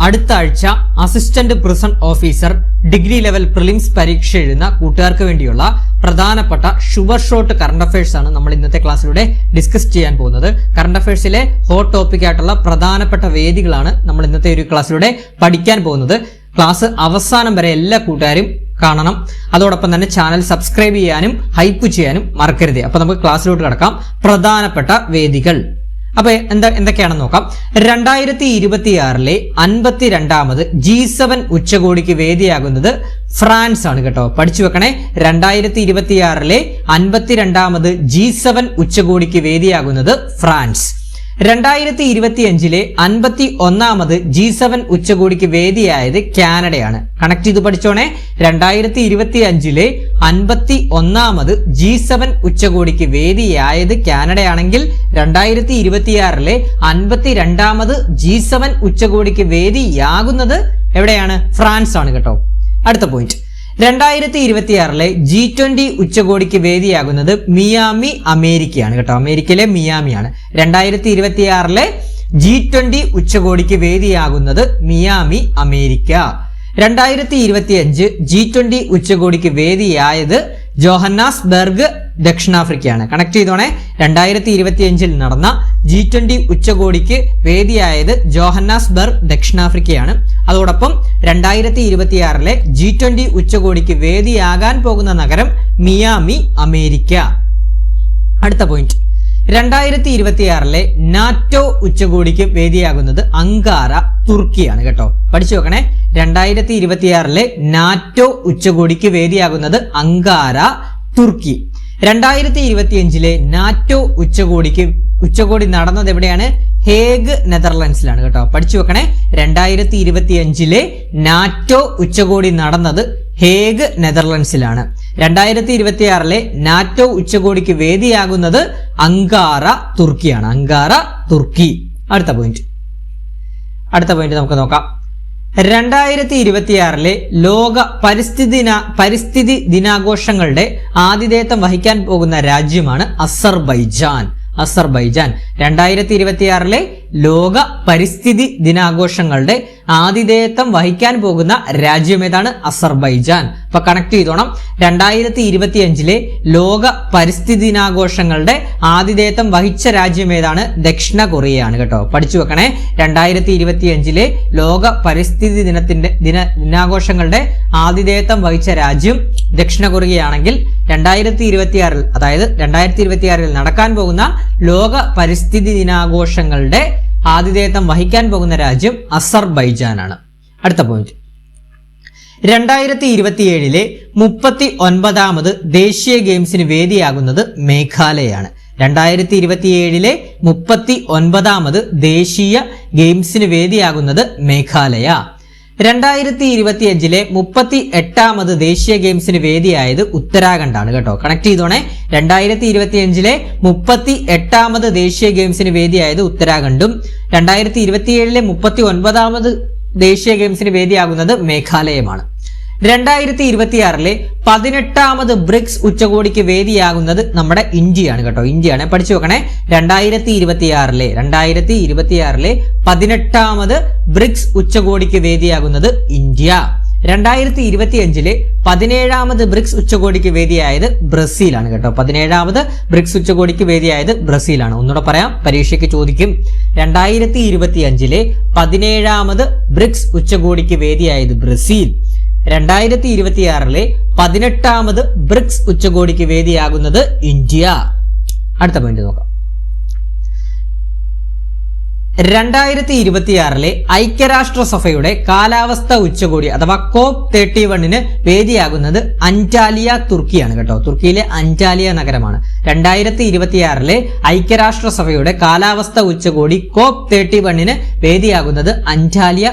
അടുത്ത ആഴ്ച assistant prison officer degree level prelims പരീക്ഷ എഴുതുന്ന കൂട്ടുകാർക്ക് വേണ്ടിയുള്ള പ്രധാനപ്പെട്ട ഷുവർ ഷോട്ട് കറണ്ട് അഫയേഴ്സ് ആണ് നമ്മൾ ഇന്നത്തെ ക്ലാസ്സിലൂടെ ഡിസ്കസ് ചെയ്യാൻ പോകുന്നത്. കറണ്ട് അഫയേഴ്സിലെ ഹോട്ട് ടോപ്പിക് ആയിട്ടുള്ള പ്രധാനപ്പെട്ട വേദികളാണ് നമ്മൾ ഇന്നത്തെ ഒരു ക്ലാസ്സിലൂടെ പഠിക്കാൻ പോകുന്നത്. ക്ലാസ് അവസാനം വരെ എല്ലാ കൂട്ടുകാരും കാണണം. അതോടൊപ്പം തന്നെ ചാനൽ സബ്സ്ക്രൈബ് ചെയ്യാനും ഹൈപ്പ് ചെയ്യാനും മറക്കരുത്. അപ്പൊ നമുക്ക് ക്ലാസ്സിലോട്ട് കടക്കാം. പ്രധാനപ്പെട്ട വേദികൾ അപ്പൊ എന്തൊക്കെയാണെന്ന് നോക്കാം. 2026 52ാമത് G7 ഉച്ചകോടിക്ക് വേദിയാകുന്നത് ഫ്രാൻസ് ആണ് കേട്ടോ. പഠിച്ചു വെക്കണേ. 2026 52ാമത് G7 ഉച്ചകോടിക്ക് വേദിയാകുന്നത് ഫ്രാൻസ്. 2025 51ാമത് G7 ഉച്ചകോടിക്ക് വേദിയായത് കാനഡയാണ്. കണക്ട് ചെയ്ത് പഠിച്ചോണേ. 2025 51ാമത് G7 ഉച്ചകോടിക്ക് വേദിയായത് കാനഡയാണെങ്കിൽ 2026 52ാമത് G7 ഉച്ചകോടിക്ക് വേദിയാകുന്നത് എവിടെയാണ്? ഫ്രാൻസ് ആണ് കേട്ടോ. അടുത്ത പോയിന്റ്, 2026 G20 ഉച്ചകോടിക്ക് വേദിയാകുന്നത് മിയാമി, അമേരിക്കയാണ് കേട്ടോ. അമേരിക്കയിലെ മിയാമിയാണ്. 2026 G20 ഉച്ചകോടിക്ക് വേദിയാകുന്നത് മിയാമി, അമേരിക്ക. 2025 G20 ഉച്ചകോടിക്ക് വേദിയായത് ജോഹന്നാസ്ബർഗ്, ദക്ഷിണാഫ്രിക്കയാണ്. കണക്ട് ചെയ്തോണേ. 2025 നടന്ന G20 ഉച്ചകോടിക്ക് വേദിയായത് ജോഹന്നാസ്ബർഗ്, ദക്ഷിണാഫ്രിക്കയാണ്. അതോടൊപ്പം 2026 G20 ഉച്ചകോടിക്ക് വേദിയാകാൻ പോകുന്ന നഗരം മിയാമി, അമേരിക്ക. അടുത്ത പോയിന്റ്, 2026 നാറ്റോ ഉച്ചകോടിക്ക് വേദിയാകുന്നത് അങ്കാറ, തുർക്കിയാണ് കേട്ടോ. പഠിച്ചു വെക്കണേ. 2026 നാറ്റോ ഉച്ചകോടിക്ക് വേദിയാകുന്നത് അങ്കാറ, തുർക്കി. 2025 നാറ്റോ ഉച്ചകോടി നടന്നത് എവിടെയാണ്? ഹേഗ്, നെതർലൻഡ്സിലാണ് കേട്ടോ. പഠിച്ചു വെക്കണേ. 2025 നാറ്റോ ഉച്ചകോടി നടന്നത് ഹേഗ്, നെതർലൻഡ്സിലാണ്. 2026 നാറ്റോ ഉച്ചകോടിക്ക് വേദിയാകുന്നത് അങ്കാറ, തുർക്കിയാണ്. അങ്കാറ, തുർക്കി. അടുത്ത പോയിന്റ് നമുക്ക് നോക്കാം. 2026 ലോക പരിസ്ഥിതി ദിനാഘോഷങ്ങളുടെ ആതിഥേയത്വം വഹിക്കാൻ പോകുന്ന രാജ്യമാണ് അസർബൈജാൻ. 2026 ലോക പരിസ്ഥിതി ദിനാഘോഷങ്ങളുടെ ആതിഥേയത്വം വഹിക്കാൻ പോകുന്ന രാജ്യം ഏതാണ്? അസർബൈജാൻ. അപ്പൊ കണക്ട് ചെയ്തോണം. 2025 ലോക പരിസ്ഥിതി ദിനാഘോഷങ്ങളുടെ ആതിഥേയത്വം വഹിച്ച രാജ്യം ഏതാണ്? ദക്ഷിണ കൊറിയയാണ് കേട്ടോ. പഠിച്ചു വെക്കണേ. 2025 ലോക പരിസ്ഥിതി ദിനാഘോഷങ്ങളുടെ ആതിഥേയത്വം വഹിച്ച രാജ്യം ദക്ഷിണ കൊറിയയാണെങ്കിൽ 2026 അതായത് 2026 നടക്കാൻ പോകുന്ന ലോക പരിസ്ഥിതി ദിനാഘോഷങ്ങളുടെ ആതിഥേയത്വം വഹിക്കാൻ പോകുന്ന രാജ്യം അസർബൈജാനാണ്. അടുത്ത പോയിന്റ്, 2027 39ാമത് ദേശീയ ഗെയിംസിന് വേദിയാകുന്നത് മേഘാലയയാണ്. 2027 39ാമത് ദേശീയ ഗെയിംസിന് വേദിയാകുന്നത് മേഘാലയ. 2025 38ാമത് ദേശീയ ഗെയിംസിന് വേദിയായത് ഉത്തരാഖണ്ഡാണ് കേട്ടോ. കണക്ട് ചെയ്തോണേ. 2025 38ാമത് ദേശീയ ഗെയിംസിന് വേദിയായത് ഉത്തരാഖണ്ഡും 2027 39ാമത് ദേശീയ ഗെയിംസിന് വേദിയാകുന്നത് മേഘാലയമാണ്. 2026 18ാമത് ബ്രിക്സ് ഉച്ചകോടിക്ക് വേദിയാകുന്നത് നമ്മുടെ ഇന്ത്യയാണ് കേട്ടോ. ഇന്ത്യയാണ്. പഠിച്ചു വെക്കണേ. 2026 18ാമത് ബ്രിക്സ് ഉച്ചകോടിക്ക് വേദിയാകുന്നത് ഇന്ത്യ. 2025 17ാമത് ബ്രിക്സ് ഉച്ചകോടിക്ക് വേദിയായത് ബ്രസീലാണ് കേട്ടോ. 17ാമത് ബ്രിക്സ് ഉച്ചകോടിക്ക് വേദിയായത് ബ്രസീലാണ്. ഒന്നുകൂടെ പറയാം, പരീക്ഷയ്ക്ക് ചോദിക്കും. 2025 17ാമത് ബ്രിക്സ് ഉച്ചകോടിക്ക് വേദിയായത് ബ്രസീൽ. 2026 18ാമത് ബ്രിക്സ് ഉച്ചകോടിക്ക് വേദിയാകുന്നത് ഇന്ത്യ. അടുത്ത പോയിന്റ് നോക്കാം. 2026 ഐക്യരാഷ്ട്രസഭയുടെ കാലാവസ്ഥ ഉച്ചകോടി അഥവാ COP31 വേദിയാകുന്നത് അന്റാലിയ, തുർക്കിയാണ് കേട്ടോ. തുർക്കിയിലെ അന്റാലിയ നഗരമാണ്. 2026 ഐക്യരാഷ്ട്രസഭയുടെ കാലാവസ്ഥ ഉച്ചകോടി COP31 വേദിയാകുന്നത് അന്റാലിയ,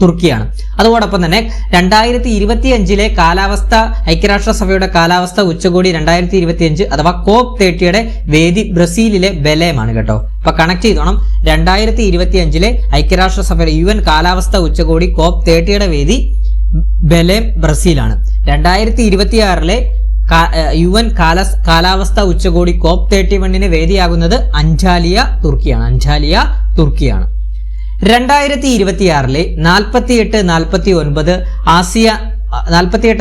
തുർക്കിയാണ്. അതോടൊപ്പം തന്നെ 2025 ഐക്യരാഷ്ട്രസഭയുടെ കാലാവസ്ഥ ഉച്ചകോടി 2025 അഥവാ COP30 വേദി ബ്രസീലിലെ ബെലേമാണ് കേട്ടോ. അപ്പൊ കണക്ട് ചെയ്തോണം. 2025 ഐക്യരാഷ്ട്രസഭയുടെ UN കാലാവസ്ഥ ഉച്ചകോടി COP30 വേദി ബെലേം, ബ്രസീലാണ്. 2026 UN കാലാവസ്ഥ ഉച്ചകോടി COP31 വേദിയാകുന്നത് അന്റാലിയ, തുർക്കിയാണ്. 2026 48-49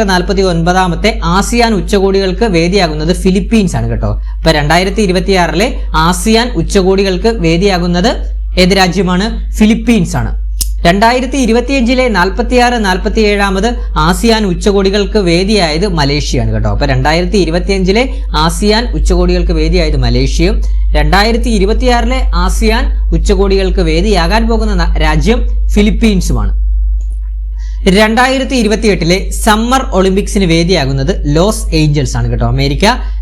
49ാമത്തെ ആസിയാൻ ഉച്ചകോടികൾക്ക് വേദിയാകുന്നത് ഫിലിപ്പീൻസ് ആണ് കേട്ടോ. അപ്പൊ 2026 ആസിയാൻ ഉച്ചകോടികൾക്ക് വേദിയാകുന്നത് ഏത് രാജ്യമാണ്? ഫിലിപ്പീൻസ് ആണ്. 2025 46-47 ആസിയാൻ ഉച്ചകോടികൾക്ക് വേദിയായത് മലേഷ്യയാണ് കേട്ടോ. അപ്പൊ 2025 ആസിയാൻ ഉച്ചകോടികൾക്ക് വേദിയായത് മലേഷ്യയും 2026 ആസിയാൻ ഉച്ചകോടികൾക്ക് വേദിയാകാൻ പോകുന്ന രാജ്യം ഫിലിപ്പീൻസുമാണ്. 2028 സമ്മർ ഒളിമ്പിക്സിന് വേദിയാകുന്നത് ലോസ് ഏഞ്ചൽസ് ആണ് കേട്ടോ.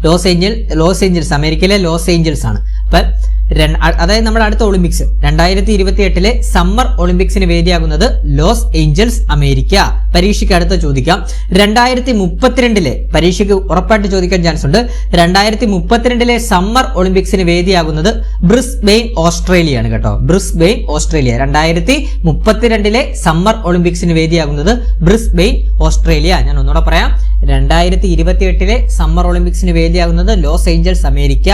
ലോസ് ഏഞ്ചൽസ് അമേരിക്കയിലെ ലോസ് ഏഞ്ചൽസ് ആണ്. അപ്പൊ അതായത് നമ്മുടെ അടുത്ത ഒളിമ്പിക്സ് 2028 സമ്മർ ഒളിമ്പിക്സിന് വേദിയാകുന്നത് ലോസ് ഏഞ്ചൽസ് അമേരിക്ക. പരീക്ഷയ്ക്ക് അടുത്ത ചോദിക്കാം. 2032 പരീക്ഷയ്ക്ക് ഉറപ്പായിട്ട് ചോദിക്കാൻ ചാൻസ് ഉണ്ട്. 2032 സമ്മർ ഒളിമ്പിക്സിന് വേദിയാകുന്നത് ബ്രിസ്ബെയിൻ ഓസ്ട്രേലിയ ആണ് കേട്ടോ. Brisbane Australia. 2032 സമ്മർ ഒളിമ്പിക്സിന് വേദിയാകുന്നത് ബ്രിസ്ബെയിൻ ഓസ്ട്രേലിയ. ഞാൻ ഒന്നുകൂടെ പറയാം. 2028 സമ്മർ ഒളിമ്പിക്സിന് വേദിയാകുന്നത് ലോസ് ഏഞ്ചൽസ് അമേരിക്ക.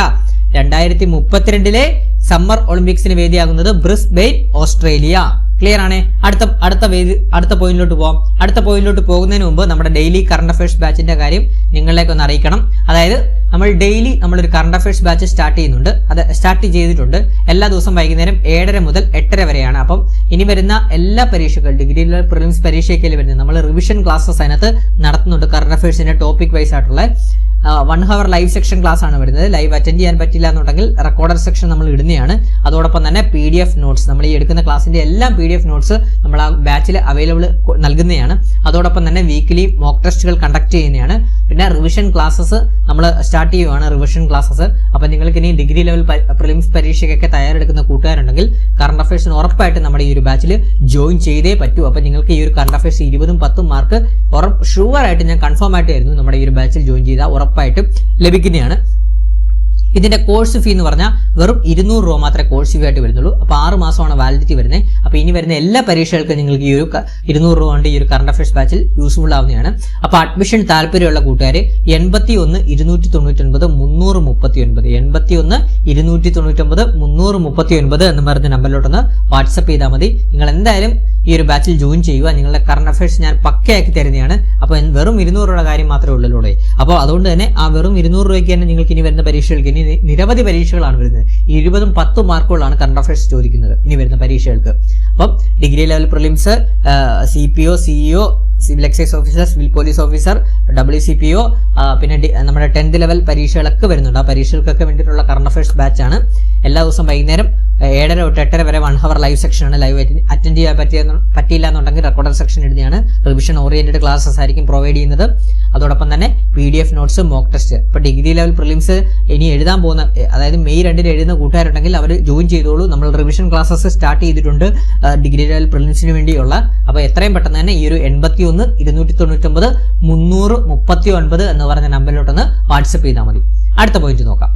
2032 സമ്മർ ഒളിമ്പിക്സിന് വേദിയാകുന്നത് ബ്രിസ്ബെയിൻ ഓസ്ട്രേലിയ. ക്ലിയർ ആണ്. അടുത്ത പോയിന്റിലോട്ട് പോകാം. അടുത്ത പോയിന്റിലോട്ട് പോകുന്നതിന് മുമ്പ് നമ്മുടെ ഡെയിലി കറണ്ട് അഫയേഴ്സ് ബാച്ചിന്റെ കാര്യം നിങ്ങളിലേക്ക് ഒന്ന് അറിയിക്കണം. അതായത് നമ്മളൊരു കറണ്ട് അഫയേഴ്സ് ബാച്ച് സ്റ്റാർട്ട് ചെയ്തിട്ടുണ്ട്. എല്ലാ ദിവസവും വൈകുന്നേരം 7:30 മുതൽ 8:30 വരെയാണ്. അപ്പം ഇനി വരുന്ന എല്ലാ പരീക്ഷകൾ, ഡിഗ്രി പ്രിലിംസ് പരീക്ഷയ്ക്ക് വരുന്നത് നമ്മൾ റിവിഷൻ ക്ലാസ്സസ് അതിനകത്ത് നടത്തുന്നുണ്ട്. കറണ്ട് അഫയേഴ്സിന്റെ ടോപ്പിക് വൈസ് ആയിട്ടുള്ള 1 hour ലൈവ് സെക്ഷൻ ക്ലാസ് ആണ് വരുന്നത്. ലൈവ് അറ്റൻഡ് ചെയ്യാൻ പറ്റില്ല എന്നുണ്ടെങ്കിൽ റെക്കോർഡർ സെക്ഷൻ നമ്മൾ ഇടുന്നതാണ്. അതോടൊപ്പം തന്നെ PDF നോട്ട്സ്, നമ്മൾ ഈ എടുക്കുന്ന ക്ലാസിന്റെ എല്ലാം PDF നോട്ട്സ് നമ്മൾ ആ ബാച്ചിൽ അവൈലബിൾ നൽകുന്നതാണ്. അതോടൊപ്പം തന്നെ വീക്കിലി മോക്ക് ടെസ്റ്റുകൾ കണ്ടക്ട് ചെയ്യുന്നതാണ്. പിന്നെ റിവിഷൻ ക്ലാസ്സസ് നമ്മൾ സ്റ്റാർട്ട് ചെയ്യുവാണ്. റിവിഷൻ ക്ലാസ്സസ് അപ്പോൾ നിങ്ങൾക്ക് ഇനി ഡിഗ്രി ലെവൽ പ്രിലിംസ് പരീക്ഷയ്ക്കൊക്കെ തയ്യാറെടുക്കുന്ന കൂട്ടുകാരുണ്ടെങ്കിൽ കറണ്ട് അഫയേഴ്സിന് ഉറപ്പായിട്ട് നമ്മുടെ ഈ ഒരു ബാച്ചിൽ ജോയിൻ ചെയ്തേ പറ്റൂ. അപ്പോൾ നിങ്ങൾക്ക് ഈ ഒരു കറണ്ട് അഫയേഴ്സ് 20-10 മാർക്ക് ഷുവറായിട്ട് ഞാൻ കൺഫേം ആയിട്ട് ആയിരുന്നു നമ്മുടെ ഈ ഒരു ബാച്ചിൽ ജോയിൻ ചെയ്താൽ ഉറപ്പായിട്ടും ലഭിക്കുന്നതാണ്. ഇതിന്റെ കോഴ്സ് ഫീ എന്ന് പറഞ്ഞാൽ വെറും 200 രൂപ മാത്രമേ കോഴ്സ് ഫീ ആയിട്ട് വരുന്നുള്ളൂ. അപ്പോൾ 6 മാസമാണ് വാലിഡിറ്റി വരുന്നത്. അപ്പോൾ ഇനി വരുന്ന എല്ലാ പരീക്ഷകൾക്കും നിങ്ങൾക്ക് ഈ ഒരു 200 രൂപ കൊണ്ട് ഈ ഒരു കറണ്ട് അഫയേഴ്സ് ബാച്ചിൽ യൂസ്ഫുൾ ആവുന്നതാണ്. അപ്പോൾ അഡ്മിഷൻ താല്പര്യമുള്ള കൂട്ടുകാർ 81 299 339 81 299 339 എന്ന് പറഞ്ഞ നമ്പറിലോട്ടൊന്ന് വാട്സപ്പ് ചെയ്താൽ മതി. നിങ്ങൾ എന്തായാലും ഈ ഒരു ബാച്ചിൽ ജോയിൻ ചെയ്യുക. നിങ്ങളുടെ കറണ്ട് അഫയേഴ്സ് ഞാൻ പക്കയാക്കി തരുന്നതാണ്. അപ്പോൾ വെറും 200 രൂപയുടെ കാര്യം മാത്രമേ ഉള്ളൂ. അപ്പോൾ അതുകൊണ്ട് തന്നെ ആ വെറും 200 രൂപയ്ക്ക് തന്നെ നിങ്ങൾക്ക് ഇനി വരുന്ന പരീക്ഷകൾക്ക് നിരവധി പരീക്ഷകളാണ് വരുന്നത്. 20-10 മാർക്കുകളാണ് കറണ്ട് അഫയേഴ്സ് ചോദിക്കുന്നത് ഇനി വരുന്ന പരീക്ഷകൾക്ക്. അപ്പം degree level prelims, CPO, CEO, civil excise officer, civil police officer, WCPO, പിന്നെ നമ്മുടെ 10th ലെവൽ പരീക്ഷകളൊക്കെ വരുന്നുണ്ട്. ആ പരീക്ഷകൾക്കൊക്കെ വേണ്ടിയിട്ടുള്ള കറണ്ട് അഫയേഴ്സ് ബാച്ചാണ്. എല്ലാ ദിവസവും വൈകുന്നേരം 7:30 തൊട്ട് 8:30 വരെ 1 hour ലൈവ് സെക്ഷനാണ്. ലൈവ് അറ്റൻഡ് ചെയ്യാൻ പറ്റിയില്ല എന്നുണ്ടെങ്കിൽ റെക്കോർഡർ സെക്ഷൻ ഇടുന്നതാണ്. റിവിഷൻ ഓറിയന്റഡ് ക്ലാസ്സസ് ആയിരിക്കും പ്രൊവൈഡ് ചെയ്യുന്നത്. അതോടൊപ്പം തന്നെ PDF നോട്ട്സ്, മോക്ക് ടെസ്റ്റ്. ഇപ്പോൾ ഡിഗ്രി ലെവൽ പ്രിലിംസ് ഇനി എഴുതാൻ പോകുന്ന, അതായത് മെയ് 2 എഴുതുന്ന കൂട്ടുകാരുണ്ടെങ്കിൽ അവർ ജോയിൻ ചെയ്തോളൂ. നമ്മൾ റിവിഷൻ ക്ലാസ്സസ് സ്റ്റാർട്ട് ചെയ്തിട്ടുണ്ട് ഡിഗ്രി ലെവൽ പ്രിലിംസിന് വേണ്ടിയുള്ള. അപ്പോൾ എത്രയും പെട്ടെന്ന് തന്നെ ഈ ഒരു 81 299 339 എന്ന് പറഞ്ഞ നമ്പറിലോട്ടൊന്ന് വാട്സപ്പ് ചെയ്താൽ മതി. അടുത്ത പോയിന്റ് നോക്കാം.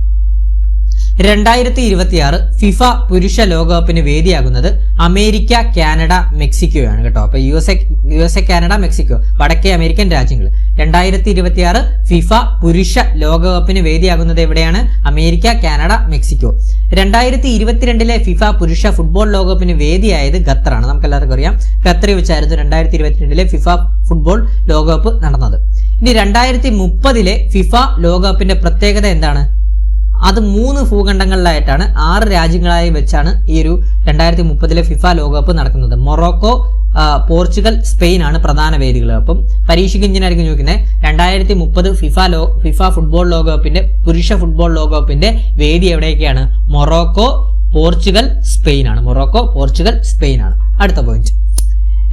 2026 ഫിഫ പുരുഷ ലോകകപ്പിന് വേദിയാകുന്നത് അമേരിക്ക, കാനഡ, മെക്സിക്കോയാണ് കേട്ടോ. അപ്പൊ USA, കാനഡ, മെക്സിക്കോ വടക്കേ അമേരിക്കൻ രാജ്യങ്ങൾ. 2026 ഫിഫ പുരുഷ ലോകകപ്പിന് വേദിയാകുന്നത് എവിടെയാണ്? America, Canada, Mexico. 2022 ഫിഫ പുരുഷ ഫുട്ബോൾ ലോകകപ്പിന് വേദിയായത് ഖത്തറാണ്. നമുക്ക് എല്ലാവർക്കും അറിയാം, ഖത്തറിൽ വെച്ചായിരുന്നു 2022 ഫിഫ ഫുട്ബോൾ ലോകകപ്പ് നടന്നത്. ഇനി 2030 ഫിഫ ലോകകപ്പിന്റെ പ്രത്യേകത എന്താണ്? അത് 3 ഭൂഖണ്ഡങ്ങളിലായിട്ടാണ് 6 രാജ്യങ്ങളായി വെച്ചാണ് ഈ ഒരു 2030 ഫിഫ ലോകകപ്പ് നടക്കുന്നത്. മൊറോക്കോ, പോർച്ചുഗൽ, സ്പെയിൻ ആണ് പ്രധാന വേദികൾ. അപ്പം പരീക്ഷയ്ക്ക് ഇഞ്ചിനായിരിക്കും ചോദിക്കുന്നത് 2030 ഫിഫ ഫുട്ബോൾ ലോകകപ്പിന്റെ പുരുഷ ഫുട്ബോൾ ലോകകപ്പിന്റെ വേദി എവിടെയൊക്കെയാണ്? മൊറോക്കോ, പോർച്ചുഗൽ, സ്പെയിൻ ആണ്. മൊറോക്കോ, പോർച്ചുഗൽ, സ്പെയിൻ ആണ്. അടുത്ത പോയിന്റ്.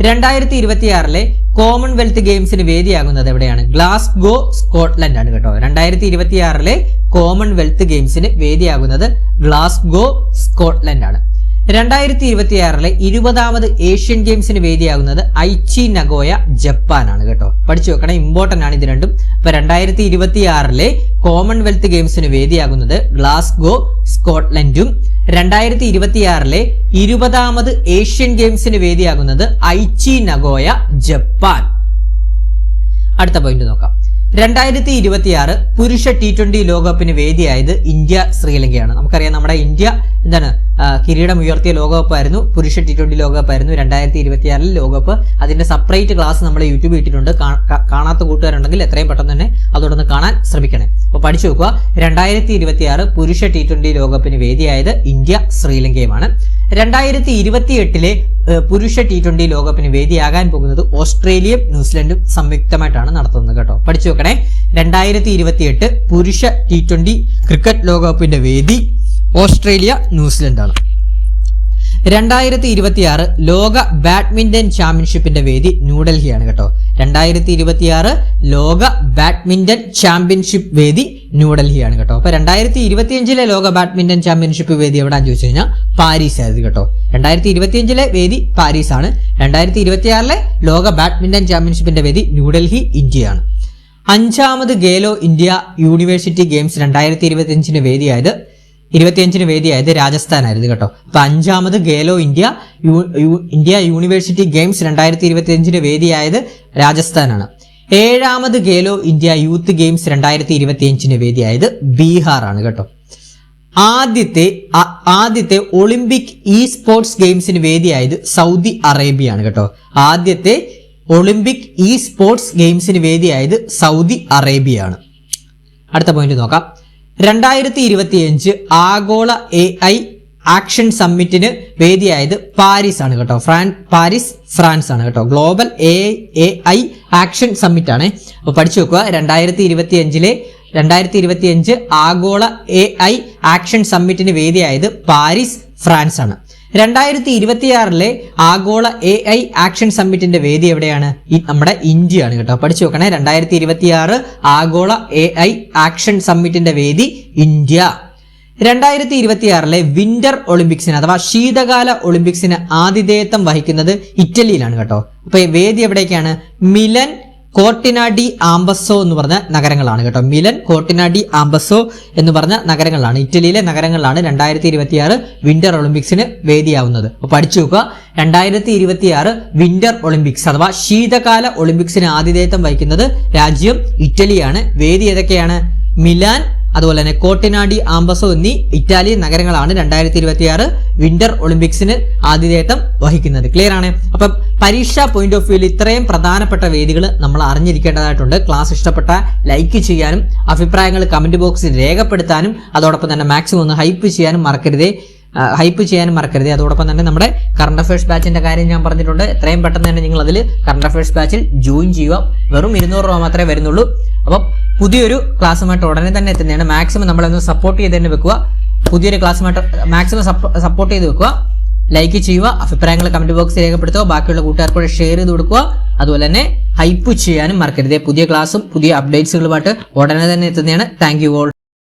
2026 കോമൺവെൽത്ത് ഗെയിംസിന് വേദിയാകുന്നത് എവിടെയാണ്? ഗ്ലാസ്ഗോ, സ്കോട്ട്ലൻഡ് ആണ് കേട്ടോ. 2026 കോമൺവെൽത്ത് ഗെയിംസിന് വേദിയാകുന്നത് ഗ്ലാസ്ഗോ, സ്കോട്ട്ലൻഡ് ആണ്. 2026 20ാമത് ഏഷ്യൻ ഗെയിംസിന് വേദിയാകുന്നത് ഐച്ചി നഗോയ, ജപ്പാൻ ആണ് കേട്ടോ. പഠിച്ചു വെക്കണം, ഇമ്പോർട്ടന്റ് ആണ് ഇത് രണ്ടും. അപ്പൊ 2026 കോമൺവെൽത്ത് ഗെയിംസിന് വേദിയാകുന്നത് ഗ്ലാസ്ഗോ, സ്കോട്ട്ലൻഡും 2026 20ാമത് ഏഷ്യൻ ഗെയിംസിന് വേദിയാകുന്നത് ഐച്ചി നഗോയ, ജപ്പാൻ. അടുത്ത പോയിന്റ് നോക്കാം. 2026 പുരുഷ T20 ലോകകപ്പിന് വേദിയായത് ഇന്ത്യ, ശ്രീലങ്കയാണ്. നമുക്കറിയാം നമ്മുടെ ഇന്ത്യ എന്താണ് കിരീടം ഉയർത്തിയ ലോകകപ്പായിരുന്നു, പുരുഷ T20 ലോകകപ്പായിരുന്നു 2026 ലോകകപ്പ്. അതിന്റെ സെപ്പറേറ്റ് ക്ലാസ് നമ്മൾ യൂട്യൂബിൽ ഇട്ടിട്ടുണ്ട്. കാണാത്ത കൂട്ടുകാരുണ്ടെങ്കിൽ എത്രയും പെട്ടെന്ന് തന്നെ അതോടൊന്ന് കാണാൻ ശ്രമിക്കണേ. അപ്പോൾ പഠിച്ചു നോക്കുക. 2026 പുരുഷ T20 ലോകകപ്പിന് വേദിയായത് ഇന്ത്യ ശ്രീലങ്കയുമാണ്. 2028 പുരുഷ T20 ലോകകപ്പിന് വേദിയാകാൻ പോകുന്നത് ഓസ്ട്രേലിയയും ന്യൂസിലൻഡും സംയുക്തമായിട്ടാണ് നടത്തുന്നത് കേട്ടോ. പഠിച്ചു നോക്കണേ. 2028 പുരുഷ T20 ക്രിക്കറ്റ് ലോകകപ്പിന്റെ വേദി ഓസ്ട്രേലിയ ന്യൂസിലൻഡാണ്. 2026 ലോക ബാഡ്മിന്റൺ ചാമ്പ്യൻഷിപ്പിന്റെ വേദി ന്യൂഡൽഹിയാണ് കേട്ടോ. 2026 ലോക ബാഡ്മിന്റൺ ചാമ്പ്യൻഷിപ്പ് വേദി ന്യൂഡൽഹിയാണ് കേട്ടോ. അപ്പൊ 2025 ലോക ബാഡ്മിന്റൺ ചാമ്പ്യൻഷിപ്പ് വേദി എവിടെയാണെന്ന് ചോദിച്ചു കഴിഞ്ഞാൽ പാരീസ് ആയിരുന്നു കേട്ടോ. 2025 വേദി പാരീസ് ആണ്. 2026 ലോക ബാഡ്മിന്റൺ ചാമ്പ്യൻഷിപ്പിന്റെ വേദി ന്യൂഡൽഹി, ഇന്ത്യയാണ്. 5ാമത് ഖേലോ ഇന്ത്യ യൂണിവേഴ്സിറ്റി ഗെയിംസ് 2025 വേദിയായത് രാജസ്ഥാനായിരുന്നു കേട്ടോ. അപ്പൊ 5ാമത് ഖേലോ ഇന്ത്യ യൂണിവേഴ്സിറ്റി ഗെയിംസ് 2025 വേദിയായത് രാജസ്ഥാനാണ്. 7ാമത് ഖേലോ ഇന്ത്യ യൂത്ത് ഗെയിംസ് 2025 വേദിയായത് ബീഹാർ ആണ് കേട്ടോ. ആദ്യത്തെ ഒളിമ്പിക് ഇ സ്പോർട്സ് ഗെയിംസിന് വേദിയായത് സൗദി അറേബ്യ ആണ് കേട്ടോ. ആദ്യത്തെ ഒളിമ്പിക് ഇ സ്പോർട്സ് ഗെയിംസിന് വേദിയായത് സൗദി അറേബ്യയാണ്. അടുത്ത പോയിന്റ് നോക്കാം. 2025 ആഗോള AI ആക്ഷൻ സമ്മിറ്റിന് വേദിയായത് പാരീസ് ആണ് കേട്ടോ. പാരീസ് ഫ്രാൻസ് ആണ് കേട്ടോ. ഗ്ലോബൽ AI ആക്ഷൻ സമ്മിറ്റ് ആണ്. അപ്പോൾ പഠിച്ചു വെക്കുക. 2025 ആഗോള AI ആക്ഷൻ സമ്മിറ്റിന് വേദിയായത് പാരീസ് ഫ്രാൻസ് ആണ്. 2026 ആഗോള AI ആക്ഷൻ സമ്മിറ്റിന്റെ വേദി എവിടെയാണ്? നമ്മുടെ ഇന്ത്യയാണ് കേട്ടോ. പഠിച്ചു വെക്കണേ. 2026 ആഗോള AI ആക്ഷൻ സമ്മിറ്റിന്റെ വേദി ഇന്ത്യ. 2026 വിന്റർ ഒളിമ്പിക്സിന് അഥവാ ശീതകാല ഒളിമ്പിക്സിന് ആതിഥേയത്വം വഹിക്കുന്നത് ഇറ്റലിയിലാണ് കേട്ടോ. അപ്പൊ വേദി എവിടേക്കാണ്? മിലൻ, കോർട്ടിന ഡി ആംബസോ എന്ന് പറഞ്ഞ നഗരങ്ങളാണ് കേട്ടോ. മിലൻ, കോർട്ടിന ഡി ആംബസോ എന്ന് പറഞ്ഞ നഗരങ്ങളാണ്, ഇറ്റലിയിലെ നഗരങ്ങളിലാണ് 2026 വിന്റർ ഒളിമ്പിക്സിന് വേദിയാവുന്നത്. അപ്പോൾ പഠിച്ചു നോക്കുക. 2026 വിന്റർ ഒളിമ്പിക്സ് അഥവാ ശീതകാല ഒളിമ്പിക്സിന് ആതിഥേയത്വം വഹിക്കുന്നത് രാജ്യം ഇറ്റലിയാണ്. വേദി ഏതൊക്കെയാണ്? മിലാൻ, അതുപോലെ തന്നെ കോർട്ടിന ഡി ആംബസോ എന്നീ ഇറ്റാലിയൻ നഗരങ്ങളാണ് 2026 വിന്റർ ഒളിമ്പിക്സിന് ആതിഥേയത്വം വഹിക്കുന്നത്. ക്ലിയർ ആണ്. അപ്പം പരീക്ഷാ പോയിന്റ് ഓഫ് വ്യൂവിൽ ഇത്രയും പ്രധാനപ്പെട്ട വേദികൾ നമ്മൾ അറിഞ്ഞിരിക്കേണ്ടതായിട്ടുണ്ട്. ക്ലാസ് ഇഷ്ടപ്പെട്ട ലൈക്ക് ചെയ്യാനും അഭിപ്രായങ്ങൾ കമന്റ് ബോക്സിൽ രേഖപ്പെടുത്താനും അതോടൊപ്പം തന്നെ മാക്സിമം ഒന്ന് ഹൈപ്പ് ചെയ്യാനും മറക്കരുതേ. അതോടൊപ്പം തന്നെ നമ്മുടെ കറണ്ട് അഫയേഴ്സ് ബാച്ചിന്റെ കാര്യം ഞാൻ പറഞ്ഞിട്ടുണ്ട്. എത്രയും പെട്ടെന്ന് തന്നെ നിങ്ങൾ അതിൽ കറണ്ട് അഫയേഴ്സ് ബാച്ചിൽ ജോയിൻ ചെയ്യുക. വെറും 200 രൂപ മാത്രമേ വരുന്നുള്ളൂ. അപ്പം പുതിയൊരു ക്ലാസ്സുമായിട്ട് ഉടനെ തന്നെ എത്തുന്നതാണ്. മാക്സിമം നമ്മളൊന്ന് സപ്പോർട്ട് ചെയ്ത് തന്നെ വെക്കുക. പുതിയൊരു ക്ലാസ്സുമായിട്ട് മാക്സിമം സപ്പോർട്ട് ചെയ്ത് വെക്കുക. ലൈക്ക് ചെയ്യുക, അഭിപ്രായങ്ങൾ കമന്റ് ബോക്സിൽ രേഖപ്പെടുത്തുക, ബാക്കിയുള്ള കൂട്ടുകാർക്കൂടെ ഷെയർ ചെയ്ത് കൊടുക്കുക. അതുപോലെ തന്നെ ഹൈപ്പ് ചെയ്യാനും മറക്കരുത്. പുതിയ ക്ലാസ്സും പുതിയ അപ്ഡേറ്റ്സുകളുമായിട്ട് ഉടനെ തന്നെ എത്തുന്നതാണ്. Thank you all.